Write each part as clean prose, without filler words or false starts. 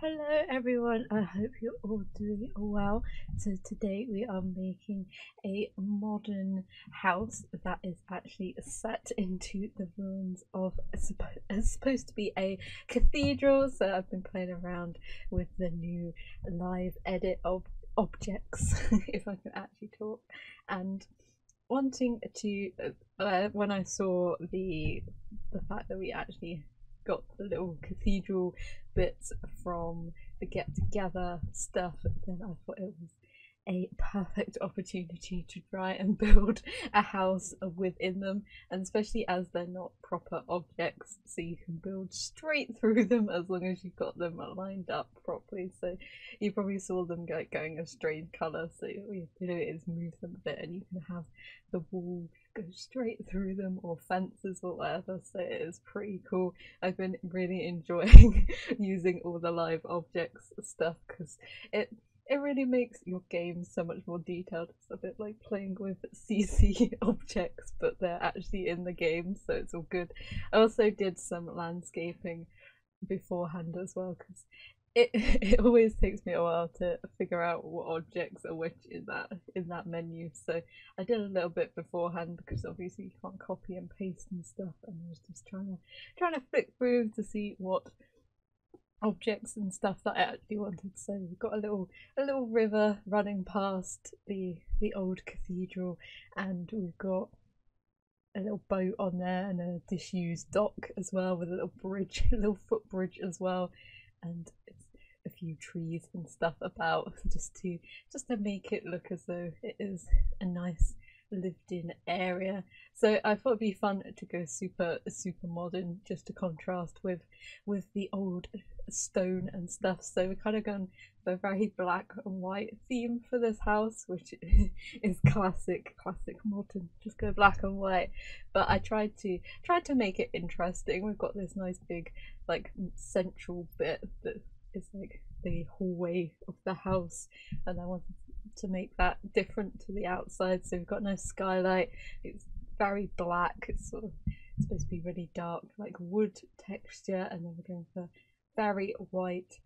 Hello everyone, I hope you're all doing well. So today we are making a modern house that is actually set into the ruins of it's supposed to be a cathedral. So I've been playing around with the new live edit of objects, if I can actually talk, and wanting to when I saw the fact that we actually got the little cathedral bits from the get together stuff, then I thought it was a perfect opportunity to try and build a house within them, and especially as they're not proper objects, so you can build straight through them as long as you've got them lined up properly. So you probably saw them going a strange colour, so all you have to do is move them a bit and you can have the wall go straight through them, or fences or whatever. So it is pretty cool. I've been really enjoying using all the live objects stuff because it really makes your game so much more detailed. It's a bit like playing with CC objects, but they're actually in the game, so it's all good. I also did some landscaping beforehand as well, because it always takes me a while to figure out what objects are which in that menu. So I did a little bit beforehand because obviously you can't copy and paste and stuff, and I was just trying to flick through to see what objects and stuff that I actually wanted. So we've got a little river running past the old cathedral, and we've got a little boat on there and a disused dock as well, with a little bridge, a little footbridge as well, and it's a few trees and stuff about just to make it look as though it is a nice lived in area. So I thought it'd be fun to go super modern, just to contrast with the old stone and stuff. So we're kind of going for a very black and white theme for this house, which is classic modern, just go black and white. But I tried to make it interesting. We've got this nice big like central bit that is like the hallway of the house, and I wanted to make that different to the outside. So we've got no skylight, it's very black, it's sort of supposed to be really dark, like wood texture, and then we're going for very white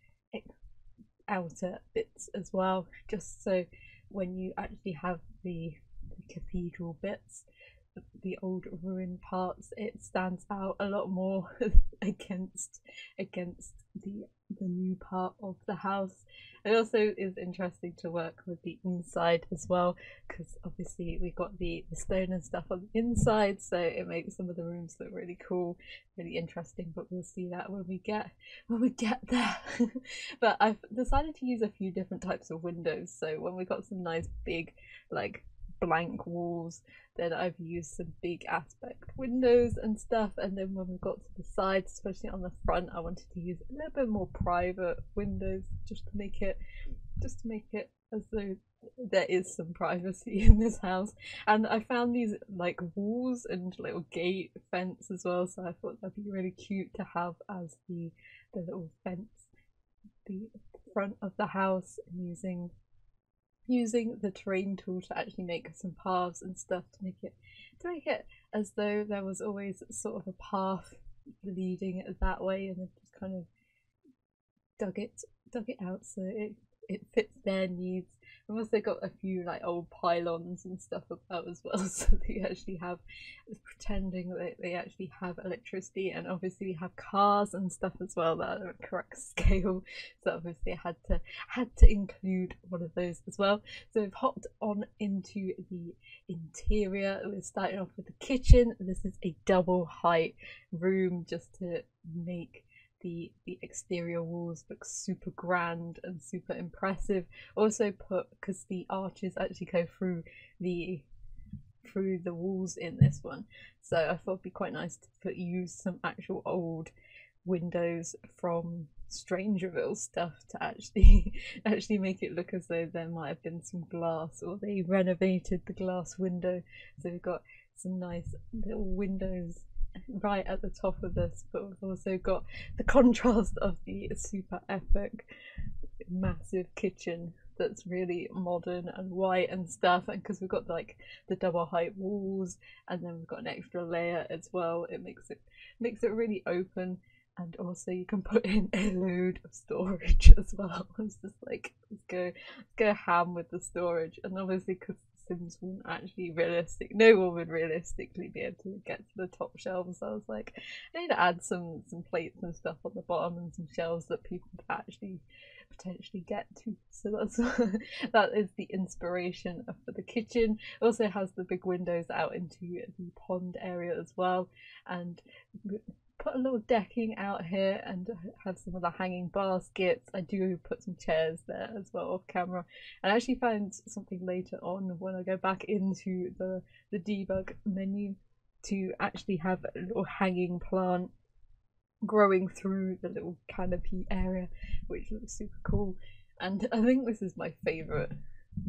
outer bits as well, just so when you actually have the cathedral bits, the old ruined parts, it stands out a lot more against the new part of the house. It also is interesting to work with the inside as well, because obviously we've got the stone and stuff on the inside, so it makes some of the rooms look really cool, really interesting. But we'll see that when we get there. But I've decided to use a few different types of windows. So when we've got some nice big like blank walls, then I've used some big aspect windows and stuff, and then when we got to the sides, especially on the front, I wanted to use a little bit more private windows, just to make it as though there is some privacy in this house. And I found these like walls and little gate fence as well, so I thought that'd be really cute to have as the little fence, the front of the house, and using the terrain tool to actually make some paths and stuff, to make it as though there was always sort of a path leading that way, and they've just kind of dug it out so it fits their needs. I've also got a few like old pylons and stuff about as well, so they actually have, pretending that they actually have electricity, and obviously we have cars and stuff as well that are at correct scale, so obviously I had to include one of those as well. So we've hopped on into the interior. We're starting off with the kitchen. This is a double height room, just to make the exterior walls look super grand and super impressive. Also put, because the arches actually go through the walls in this one, so I thought it'd be quite nice to use some actual old windows from Strangerville stuff to actually make it look as though there might have been some glass, or they renovated the glass window. So we've got some nice little windows right at the top of this, but we've also got the contrast of the super epic massive kitchen that's really modern and white and stuff, and because we've got like the double height walls, and then we've got an extra layer as well, it makes it really open and also you can put in a load of storage as well. It's just like, let's go ham with the storage. And obviously, because the Sims wouldn't actually no one would realistically be able to get to the top shelves. So I was like, I need to add some plates and stuff on the bottom and some shelves that people could actually potentially get to. So that's that is the inspiration for the kitchen. It also has the big windows out into the pond area as well, and put a little decking out here and have some of the hanging baskets. I do put some chairs there as well off camera. And I actually found something later on when I go back into the debug menu to actually have a little hanging plant growing through the little canopy area, which looks super cool. And I think this is my favourite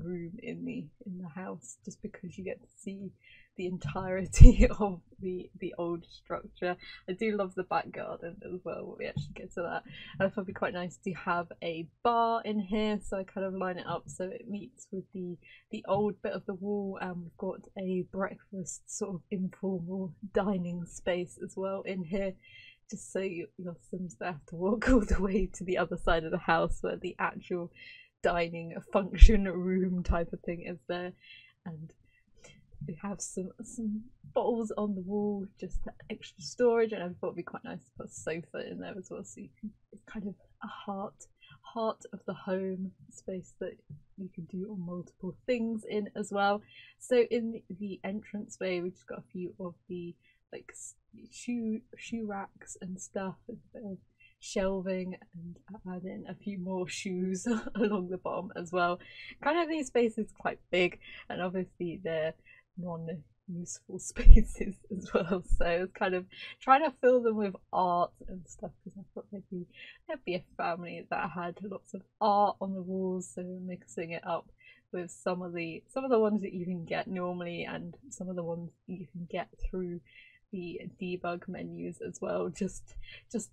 room in the house, just because you get to see the entirety of the old structure. I do love the back garden as well, but we actually get to that. And I thought it'd be quite nice to have a bar in here, so I kind of line it up so it meets with the old bit of the wall, and we've got a breakfast sort of informal dining space as well in here, just so your Sims don't have to walk all the way to the other side of the house where the actual dining function room type of thing is there. And we have some bottles on the wall, just extra storage, and I thought it'd be quite nice to put a sofa in there as well, so you can, it's kind of a heart of the home space that you can do multiple things in as well. So in the entranceway, we just got a few of the like shoe racks and stuff, and a bit of shelving, and add in a few more shoes along the bottom as well. Kind of these spaces quite big, and obviously they're non-useful spaces as well, so it's kind of trying to fill them with art and stuff, because I thought maybe there'd be a family that had lots of art on the walls, so mixing it up with some of the ones that you can get normally and some of the ones you can get through the debug menus as well, just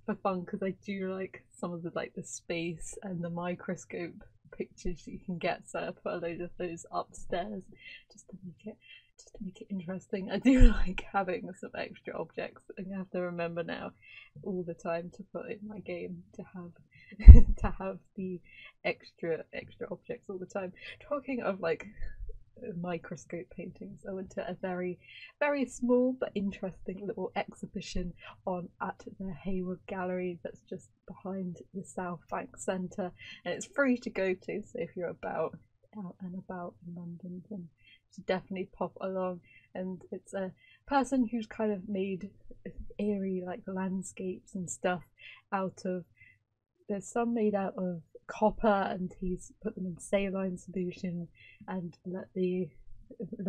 for fun, because I do like some of the space and the microscope pictures you can get, so I put a load of those upstairs just to make it interesting. I do like having some extra objects, and I have to remember now all the time to put in my game to have to have the extra objects all the time. Talking of microscope paintings, I went to a very small but interesting little exhibition at the Hayward Gallery that's just behind the South Bank Centre, and it's free to go to, so if you're out and about in London, then definitely pop along. And it's a person who's kind of made eerie landscapes and stuff out of, there's some made out of copper, and he's put them in saline solution and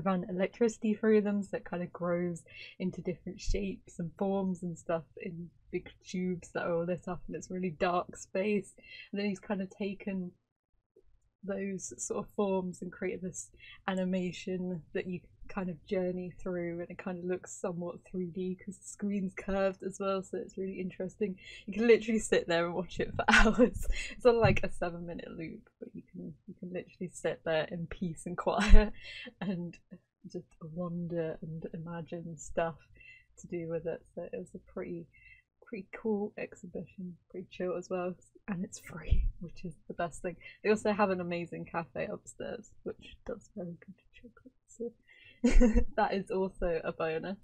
run electricity through them, so it kind of grows into different shapes and forms and stuff in big tubes that are all lit up, and it's really dark space. And then he's kind of taken those sort of forms and created this animation that you kind of journey through, and it kind of looks somewhat 3D because the screen's curved as well, so it's really interesting. You can literally sit there and watch it for hours. It's on like a 7-minute loop, but you can literally sit there in peace and quiet and just wonder and imagine stuff to do with it. So it was a pretty cool exhibition, pretty chill as well, and it's free, which is the best thing. They also have an amazing cafe upstairs which does very good chocolate, so that is also a bonus.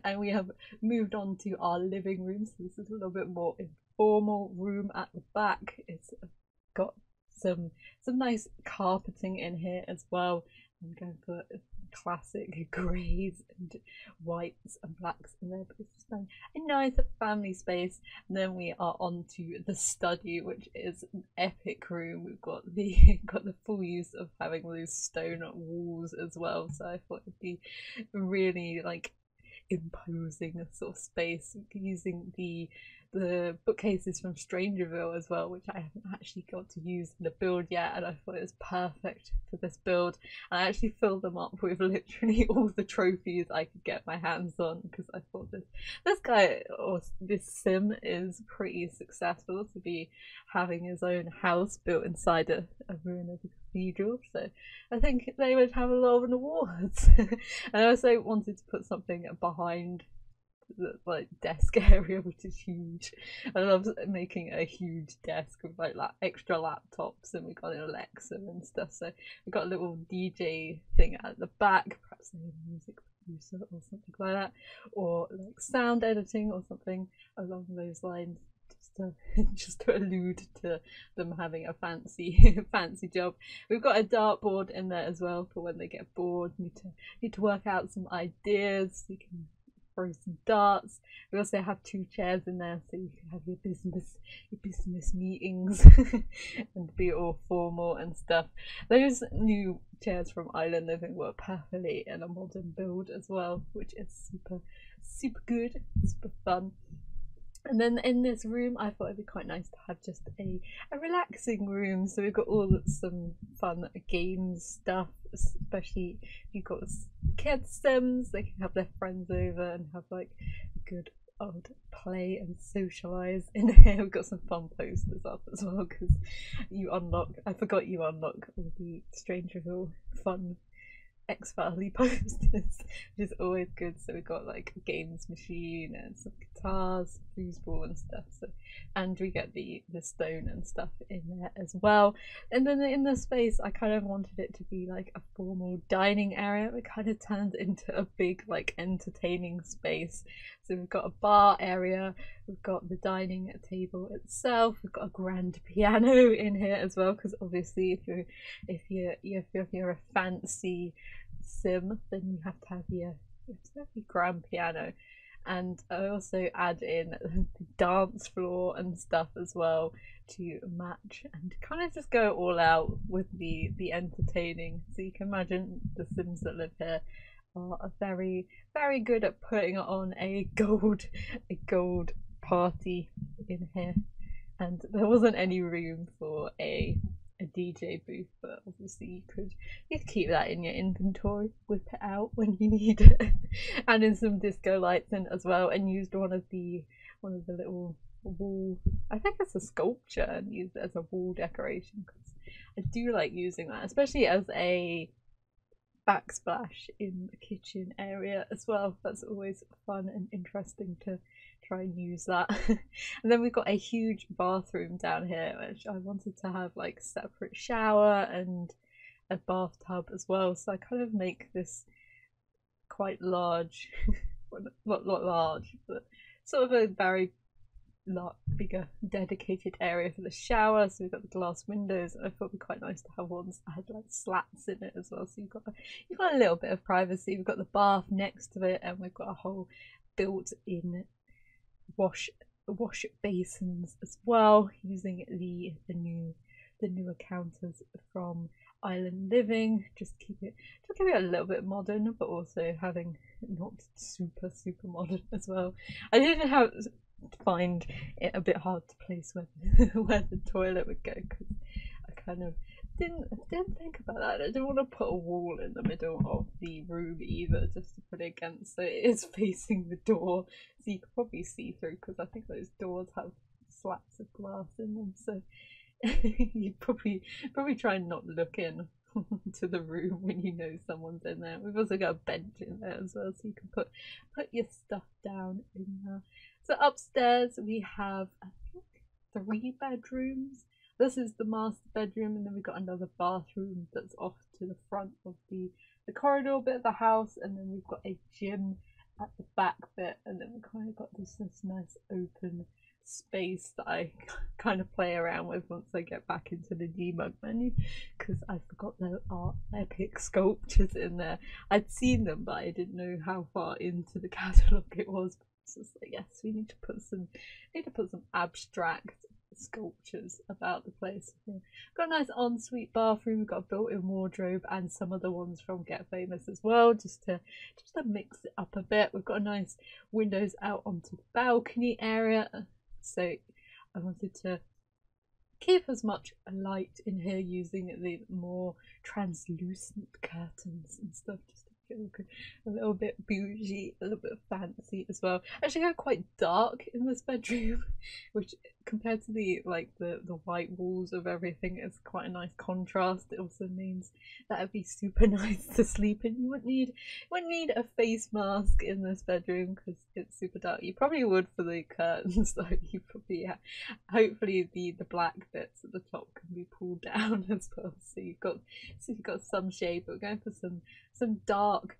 And we have moved on to our living room, so this is a little bit more informal room at the back. It's got some nice carpeting in here as well. I'm going for classic greys and whites and blacks in there, but it's just a nice family space. And then we are on to the study, which is an epic room. We've got the full use of having those stone walls as well, so I thought it'd be really imposing sort of space, using the bookcases from Strangerville as well, which I haven't actually got to use in the build yet, and I thought it was perfect for this build. And I actually filled them up with literally all the trophies I could get my hands on, because I thought this guy, or this sim, is pretty successful to be having his own house built inside a ruin of a cathedral, so I think they would have a lot of awards. And I also wanted to put something behind the like desk area, which is huge. I love making a huge desk with like extra laptops, and we got an Alexa and stuff. So we got a little DJ thing at the back, perhaps a music producer or something like that, or like sound editing or something along those lines. Just to allude to them having a fancy job. We've got a dartboard in there as well for when they get bored. Need to work out some ideas. You can throw some darts. We also have 2 chairs in there, so you can have your business meetings and be all formal and stuff. Those new chairs from Island Living work perfectly in a modern build as well, which is super good, super fun. And then in this room, I thought it'd be quite nice to have just a relaxing room. So we've got some fun games stuff, especially if you've got kids Sims, they can have their friends over and have like a good old play and socialise in here. We've got some fun posters up as well because I forgot you unlock all the Strange Reveal fun X-Filey posters, which is always good. So we've got like a games machine and some guitars, foosball and stuff. So, and we get the stone and stuff in there as well. And then in the space, I kind of wanted it to be like a formal dining area. It kind of turned into a big like entertaining space. So we've got a bar area, we've got the dining table itself, we've got a grand piano in here as well, because obviously if you're a fancy sim, then you have to have your grand piano. And I also add in the dance floor and stuff as well to match and kind of just go all out with the entertaining. So you can imagine the Sims that live here are very good at putting on a gold party in here. And there wasn't any room for a DJ booth, but obviously you could keep that in your inventory, whip it out when you need it. And in some disco lights in as well, and used one of the little wall, I think it's a sculpture, and used it as a wall decoration because I do like using that, especially as a backsplash in the kitchen area as well. That's always fun and interesting to try and use that. And then we've got a huge bathroom down here, which I wanted to have like separate shower and a bathtub as well, so I kind of make this quite large well, not large, but sort of a very bigger dedicated area for the shower. So we've got the glass windows, and I thought it'd be quite nice to have ones that had like slats in it as well, so you've got a little bit of privacy. We've got the bath next to it, and we've got a whole built-in wash basins as well, using the newer counters from Island Living, just keep it a little bit modern, but also having not super modern as well. I didn't find it a bit hard to place where the toilet would go, because I kind of didn't think about that. I didn't want to put a wall in the middle of the room either, just to put it against, so it is facing the door, so you can probably see through, because I think those doors have slats of glass in them, so you probably try and not look in to the room when you know someone's in there. We've also got a bench in there as well, so you can put your stuff down in there. So upstairs we have, I think, 3 bedrooms. This is the master bedroom, and then we've got another bathroom that's off to the front of the corridor bit of the house, and then we've got a gym at the back bit, and then we've kind of got this nice open space that I kind of play around with once I get back into the debug menu, because I forgot there are epic sculptures in there. I'd seen them, but I didn't know how far into the catalogue it was. So it's like, yes, we need to put some abstract sculptures about the place. Yeah. Got a nice ensuite bathroom. We've got a built-in wardrobe and some other ones from Get Famous as well, just to mix it up a bit. We've got a nice windows out onto the balcony area, so I wanted to keep as much light in here using the more translucent curtains and stuff, just to look a little bit bougie, a little bit fancy as well. Actually, I go quite dark in this bedroom, which compared to the the white walls of everything, it's quite a nice contrast. It also means that it'd be super nice to sleep in. You wouldn't need a face mask in this bedroom because it's super dark. You probably would for the curtains though. You probably hopefully the black bits at the top can be pulled down as well, so you've got some shade. But we're going for some dark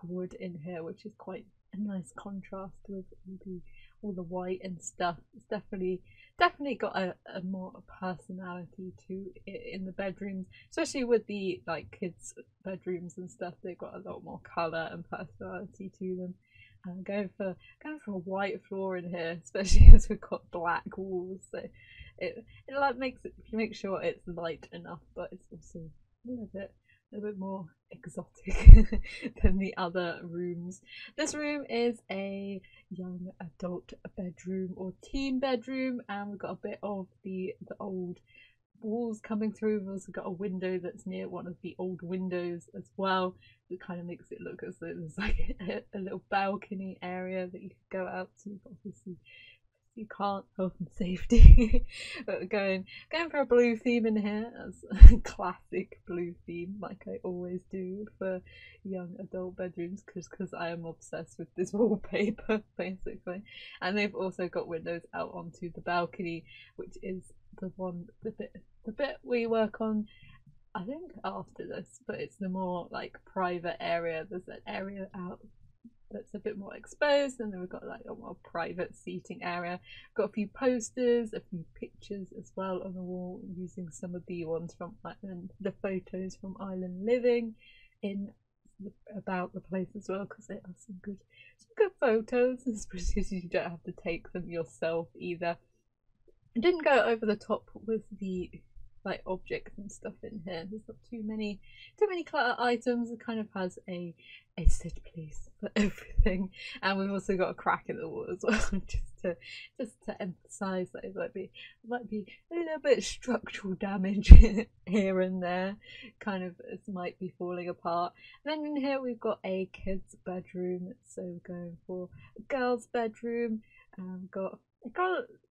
wood in here, which is quite a nice contrast with all the white and stuff. It's definitely got a more personality to it in the bedrooms, especially with the like kids' bedrooms and stuff. They've got a lot more colour and personality to them. Going for a white floor in here, especially as we've got black walls. So it like makes sure it's light enough, but it's also a little bit more exotic than the other rooms. This room is a young adult bedroom or teen bedroom, and we've got a bit of the old walls coming through. We've also got a window that's near one of the old windows as well. It kind of makes it look as though there's like a little balcony area that you could go out to, but obviously you can't, health and safety. But we're going for a blue theme in here, as a classic blue theme, like I always do for young adult bedrooms, because I am obsessed with this wallpaper basically. And they've also got windows out onto the balcony, which is the bit we work on, I think, after this, but it's the more like private area. There's an area out that's a bit more exposed, and then we've got like a more private seating area. Got a few posters, a few pictures as well on the wall, using some of the ones from the photos from Island Living in about the place as well, because there are some good photos, especially as you don't have to take them yourself either. I didn't go over the top with the like objects and stuff in here. There's not too many clutter items. It kind of has a set place for everything, and we've also got a crack in the wall as well, just to emphasize that it might be a little bit of structural damage here and there, kind of, it might be falling apart. And then in here we've got a kid's bedroom, so we're going for a girl's bedroom. Got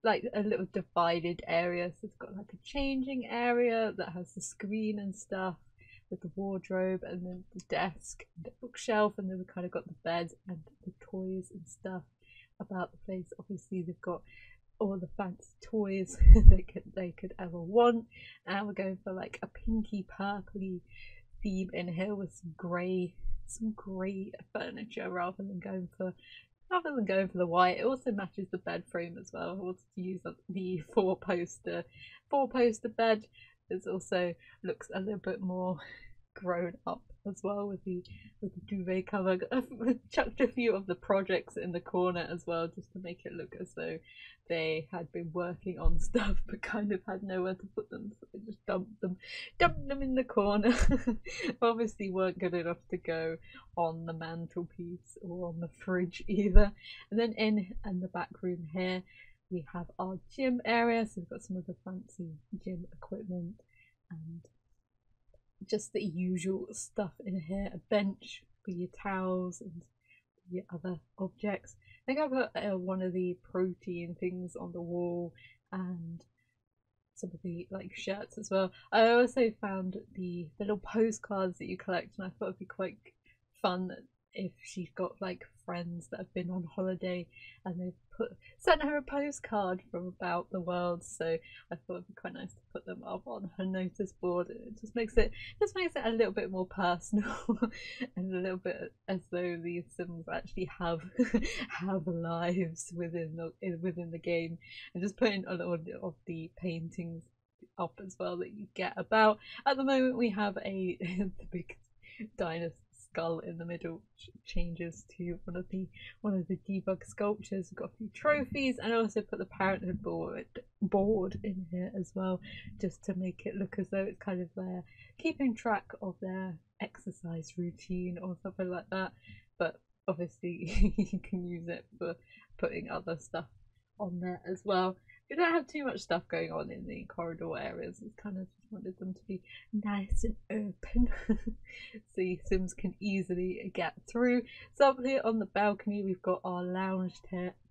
like a little divided area, so it's got like a changing area that has the screen and stuff with the wardrobe, and then the desk and the bookshelf, and then we've kind of got the bed and the toys and stuff about the place. Obviously they've got all the fancy toys they could ever want, and we're going for like a pinky purpley theme in here with some grey furniture rather than going for the white. It also matches the bed frame as well. I wanted to use the four poster bed. It also looks a little bit more grown up as well with the duvet cover. I've chucked a few of the projects in the corner as well, just to make it look as though they had been working on stuff but kind of had nowhere to put them, so they just dumped them in the corner. Obviously weren't good enough to go on the mantelpiece or on the fridge either. And then in the back room here we have our gym area, so we've got some of the fancy gym equipment and just the usual stuff in here. A bench for your towels and your other objects. I think I put one of the protein things on the wall, and some of the like shirts as well. I also found the little postcards that you collect, and I thought it'd be quite fun if she's got like friends that have been on holiday and they've sent her a postcard from about the world, so I thought it'd be quite nice to put them up on her notice board. It just makes it a little bit more personal and a little bit as though these Sims actually have lives within the game. And just putting a lot of the paintings up as well that you get about. At the moment we have the big dinosaur skull in the middle, which changes to one of the debug sculptures. We've got a few trophies, and I also put the parenthood board in here as well, just to make it look as though it's kind of there keeping track of their exercise routine or something like that. But obviously you can use it for putting other stuff on there as well. we don't have too much stuff going on in the corridor areas. We kind of just wanted them to be nice and open so your Sims can easily get through. So up here on the balcony we've got our lounge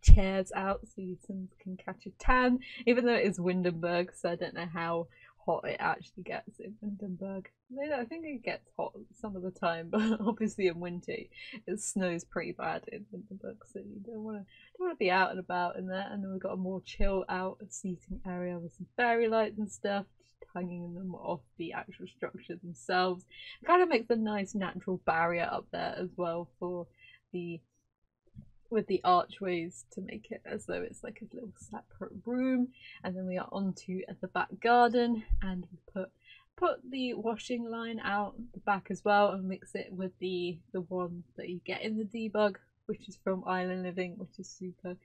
chairs out so your Sims can catch a tan, even though it is Windenburg, so I don't know how hot it actually gets in Windenburg. I think it gets hot some of the time, but obviously in winter it snows pretty bad in Windenburg, so you don't want to be out and about in there. And then we've got a more chill out seating area with some fairy lights and stuff, just hanging them off the actual structure themselves. It kind of makes a nice natural barrier up there as well for the with the archways to make it as though it's like a little separate room. And then we are onto the back garden, and we put the washing line out the back as well, and mix it with the one that you get in the debug, which is from Island Living, which is super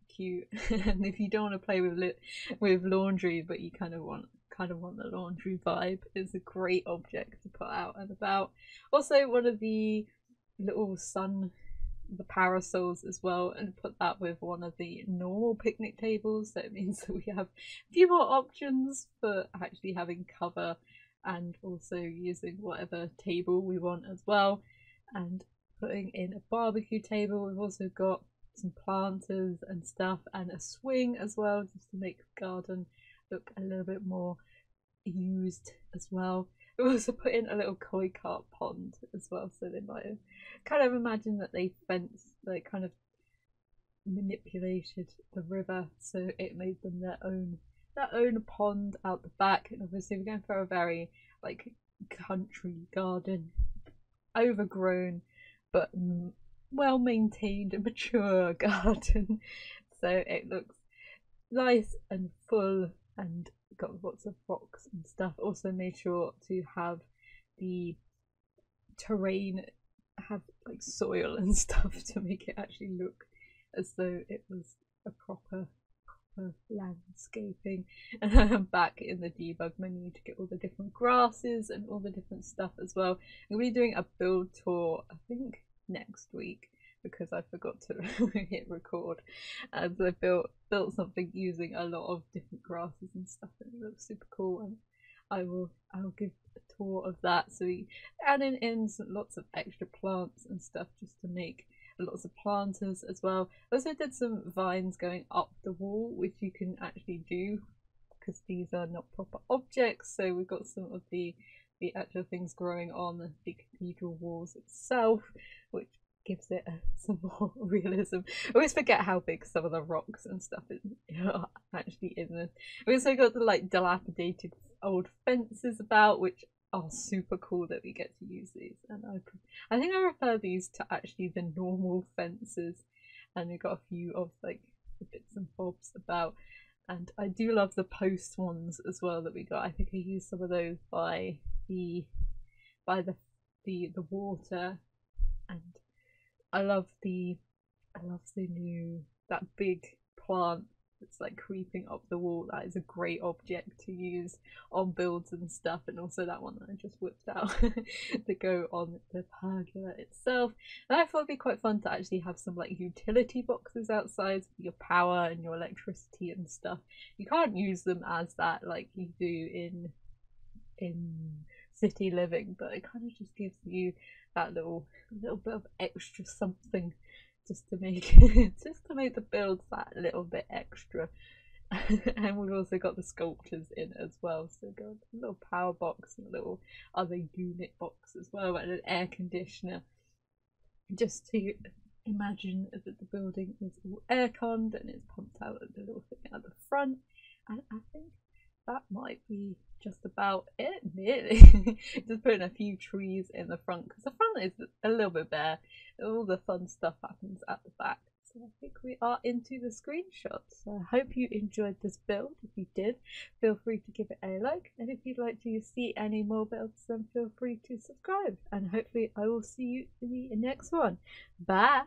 cute. And if you don't want to play with laundry, but you kind of want the laundry vibe, it's a great object to put out and about. Also, one of the little the parasols as well, and put that with one of the normal picnic tables, so it means that we have a few more options for actually having cover and also using whatever table we want as well. And putting in a barbecue table, we've also got some planters and stuff, and a swing as well, just to make the garden look a little bit more used as well. We also put in a little koi carp pond as well, so they might have kind of imagined that they kind of manipulated the river, so it made them their own pond out the back. And obviously we're going for a very like country garden, overgrown but well maintained and mature garden, so it looks nice and full and got lots of rocks and stuff. Also made sure to have the terrain have like soil and stuff to make it actually look as though it was a proper landscaping. And I'm back in the debug menu to get all the different grasses and all the different stuff as well. I'm going to be doing a build tour I think next week, because I forgot to hit record, and I built something using a lot of different grasses and stuff, and it looks super cool, and I'll give a tour of that. So we added in lots of extra plants and stuff just to make lots of planters as well. I also did some vines going up the wall, which you can actually do because these are not proper objects, so we've got some of the actual things growing on the cathedral walls itself, which gives it some more realism. I always forget how big some of the rocks and stuff are actually in this. We also got the like dilapidated old fences about, which are super cool that we get to use these. And I think I prefer these to actually the normal fences. And we got a few of like the bits and bobs about. And I do love the post ones as well that we got. I think I used some of those by the water, and I love the that big plant that's like creeping up the wall. That is a great object to use on builds and stuff, and also that one that I just whipped out to go on the pergola itself. And I thought it'd be quite fun to actually have some like utility boxes outside for your power and your electricity and stuff. You can't use them as that like you do in city living, but it kind of just gives you that little bit of extra something just to make the builds that little bit extra. And we've also got the sculptures in as well, so we've got a little power box and a little other unit box as well, and an air conditioner, just to imagine that the building is all air-conned and it's pumped out at the little thing at the front. And I think that might be just about it, really. Just putting a few trees in the front, because the front is a little bit bare. All the fun stuff happens at the back. So I think we are into the screenshots. So I hope you enjoyed this build. If you did, feel free to give it a like. And if you'd like to see any more builds, then feel free to subscribe. And hopefully I will see you in the next one. Bye!